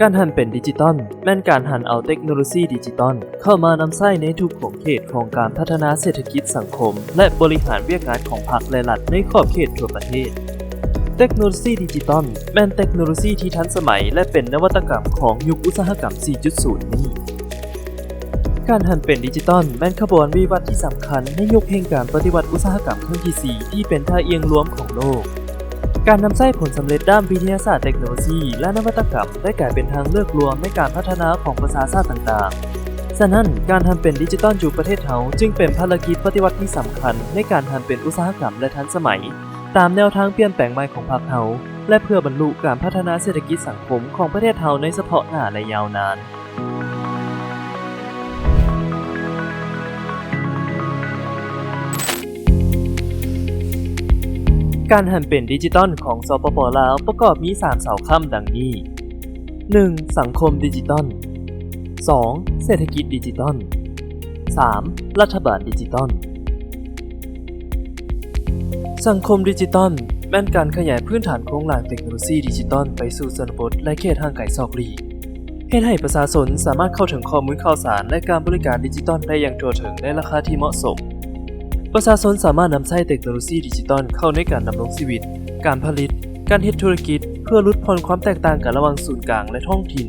การหันเป็นดิจิตอลแม่นการหันเอาเทคโนโลยีดิจิตอลเข้ามานำใช้ในทุกขอบเขตของการพัฒนาเศรษฐกิจสังคมและบริหารเวียกงานของภาคและรัฐในขอบเขตทั่วประเทศเทคโนโลยีดิจิตอลแม่นเทคโนโลยีที่ทันสมัยและเป็นนวัตกรรมของยุคอุตสาหกรรม 4.0 นี้การหันเป็นดิจิตอลแม่นขบวนวิวัฒน์ที่สำคัญในยุคแห่งการปฏิวัติอุตสาหกรรมครั้งที่ 4 ที่เป็นท่าเอียงรวมของโลกการนำใช้ผลสำเร็จด้านวิทยาศาสตร์เทคโนโลยีและนวัตกรรมได้กลายเป็นทางเลือกรวมในการพัฒนาของประชาชาติต่างๆฉะนั้นการหันเป็นดิจิตอลอยู่ประเทศเฮาจึงเป็นภารกิจปฏิวัติที่สำคัญในการหันเป็นอุตสาหกรรมและทันสมัยตามแนวทางเปลี่ยนแปลงใหม่ของภาคเฮาและเพื่อบรรลุการพัฒนาเศรษฐกิจสังคมของประเทศเฮาในเฉพาะหน้าและยาวนานการหันเป็นดิจิตอลของสปป.ลาวประกอบมี3เสาค้ำดังนี้ 1. สังคมดิจิตอล 2. เศรษฐกิจดิจิตอล 3. รัฐบาลดิจิตอลสังคมดิจิตอลแม่นการขยายพื้นฐานโครงหลังเทคโนโลยีดิจิตอลไปสู่ชนบทและเขตห่างไกลซอกหลีกเฮ็ดให้ประชาชนสามารถเข้าถึงข้อมูลข่าวสารและการบริการดิจิตอลได้อย่างทั่วถึงในราคาที่เหมาะสมประชาชนสามารถนำใช้เทคโนโลยีดิจิตอลเข้าในการดำรงชีวิตการผลิตการเฮ็ดธุรกิจเพื่อลดผ่อนความแตกต่างกันระหว่างศูนย์กลางและท้องถิ่น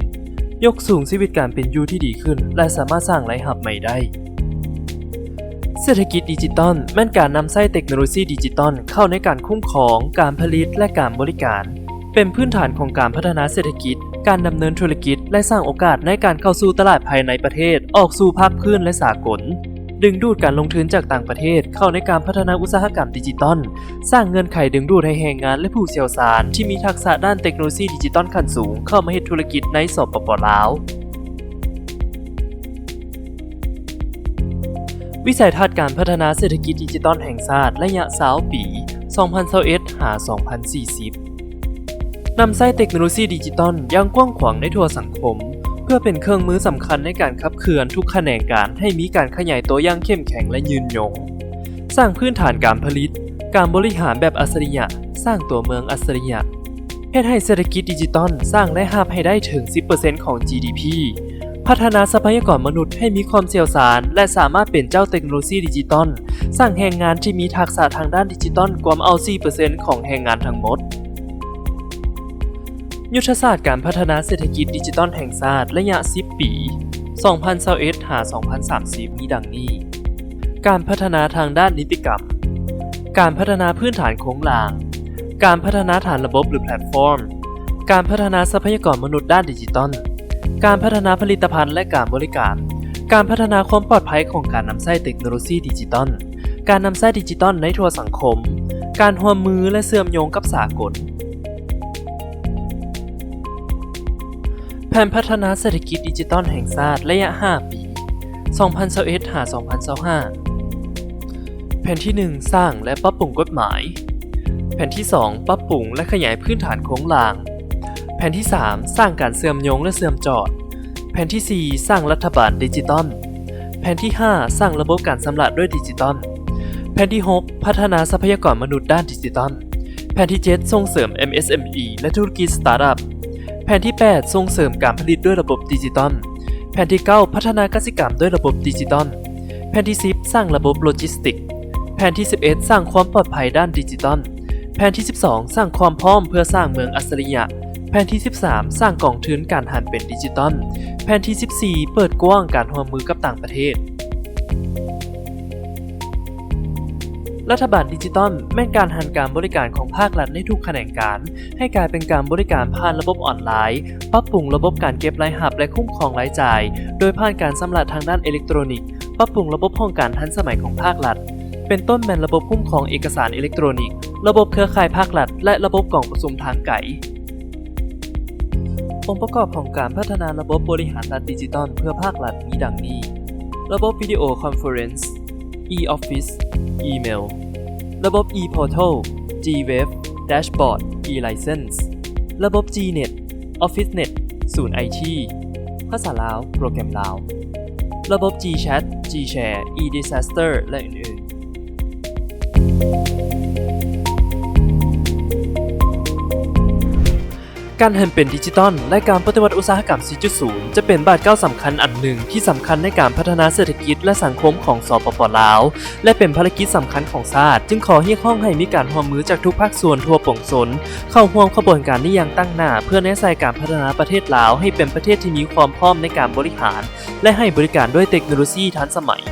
ยกสูงชีวิตการเป็นอยู่ที่ดีขึ้นและสามารถสร้างรายรับใหม่ได้เศรษฐกิจดิจิตอลแม่นการนำใช้เทคโนโลยีดิจิตอลเข้าในการคุ้มครองการผลิตและการบริการเป็นพื้นฐานของการพัฒนาเศรษฐกิจการดำเนินธุรกิจและสร้างโอกาสในการเข้าสู่ตลาดภายในประเทศออกสู่ภาคพื้นและสากลดึงดูดการลงทุนจากต่างประเทศเข้าในการพัฒนาอุตสาหกรรมดิจิตอลสร้างเงื่อนไขดึงดูดให้แรงงานและผู้เชี่ยวชาญที่มีทักษะด้านเทคโนโลยีดิจิตอลขั้นสูงเข้ามาเฮ็ดธุรกิจในสปป.ลาววิสัยทัศน์การพัฒนาเศรษฐกิจดิจิตอลแห่งชาติระยะ20 ปี 2021-2030 นำใช้เทคโนโลยีดิจิตอลอย่างกว้างขวางในทั่วสังคมเพื่อเป็นเครื่องมือสำคัญในการขับเคลื่อนทุกแขนงการให้มีการขยายตัวอย่างเข้มแข็งและยืนยงสร้างพื้นฐานการผลิตการบริหารแบบอัจฉริยะสร้างตัวเมืองอัจฉริยะเฮ็ดให้เศรษฐกิจดิจิตอลสร้างรายรับให้ได้ถึง 10% ของ GDP พัฒนาทรัพยากรมนุษย์ให้มีความเชี่ยวชาญและสามารถเป็นเจ้าเทคโนโลยีดิจิตอลสร้างแรงงานที่มีทักษะทางด้านดิจิตอลกว่าเอา 4% ของแรงงานทั้งหมดยุทธศาสตร์การพัฒนาเศรษฐกิจดิจิตอลแห่งชาติระยะ 10 ปี 2021-2030 มีดังนี้การพัฒนาทางด้านนิติกรรมการพัฒนาพื้นฐานโครงหลังการพัฒนาฐานระบบหรือแพลตฟอร์มการพัฒนาทรัพยากรมนุษย์ด้านดิจิตอลการพัฒนาผลิตภัณฑ์และการบริการการพัฒนาความปลอดภัยของการนำใช้เทคโนโลยีดิจิตอลการนำใช้ดิจิตอลในทั่วสังคมการร่วมมือและเชื่อมโยงกับสากลแผนพัฒนาเศรษฐกิจดิจิตอลแห่งชาติระยะ 5 ปี 2021-2025 แผนที่ 1 สร้างและปรับปรุงกฎหมายแผนที่ 2 ปรับปรุงและขยายพื้นฐานโครงหลังแผนที่ 3 สร้างการเชื่อมโยงและเชื่อมจอดแผนที่ 4 สร้างรัฐบาลดิจิตอลแผนที่ 5 สร้างระบบการชำระด้วยดิจิตอลแผนที่ 6 พัฒนาทรัพยากรมนุษย์ด้านดิจิตอลแผนที่ 7 ส่งเสริม MSME และธุรกิจสตาร์ทอัพแผนที่ 8 ส่งเสริมการผลิตด้วยระบบดิจิตอลแผนที่ 9 พัฒนากสิกรรมด้วยระบบดิจิตอลแผนที่ 10 สร้างระบบโลจิสติกส์แผนที่ 11 สร้างความปลอดภัยด้านดิจิตอลแผนที่ 12 สร้างความพร้อมเพื่อสร้างเมืองอัจฉริยะแผนที่ 13 สร้างกองทุนการหันเป็นดิจิตอลแผนที่ 14 เปิดกว้างการร่วมมือกับต่างประเทศรัฐบาลดิจิตอลแม่นการหันการบริการของภาครัฐในทุกแขนงการให้กลายเป็นการบริการผ่านระบบออนไลน์ปรับปรุงระบบการเก็บรายรับและคุ้มครองรายจ่ายโดยผ่านการชำระทางด้านอิเล็กทรอนิกส์ปรับปรุงระบบห้องการทันสมัยของภาครัฐเป็นต้นแม่นระบบคุ้มครองเอกสารอิเล็กทรอนิกส์ระบบเครือข่ายภาครัฐและระบบกล่องประชุมทางไกลองค์ประกอบของการพัฒนาระบบบริหารรัฐดิจิตอลเพื่อภาครัฐมีดังนี้ระบบวิดีโอคอนเฟอเรนซ์ e-office อีเมลระบบ e-portal g-web dashboard e-license ระบบ g-net office-net ศูนย์ IT ภาษาลาวโปรแกรมลาวระบบ g-chat g-share e-disaster และอื่นๆ การหันเป็นดิจิตอลและการปฏิวัติอุตสาหกรรม 4.0 จะเป็นบาดเก้าสำคัญอันหนึ่งที่สำคัญในการพัฒนาเศรษฐกิจและสังคมของสปป.ลาวและเป็นภารกิจสำคัญของชาติจึงขอเรียกร้องให้มีการร่วมมือจากทุกภาคส่วนทั่วปวงชนเข้าร่วมขบวนการนี้อย่างตั้งหน้าเพื่อแนะนำการพัฒนาประเทศลาวให้เป็นประเทศที่มีความพร้อมในการบริหารและให้บริการด้วยเทคโนโลยีทันสมัย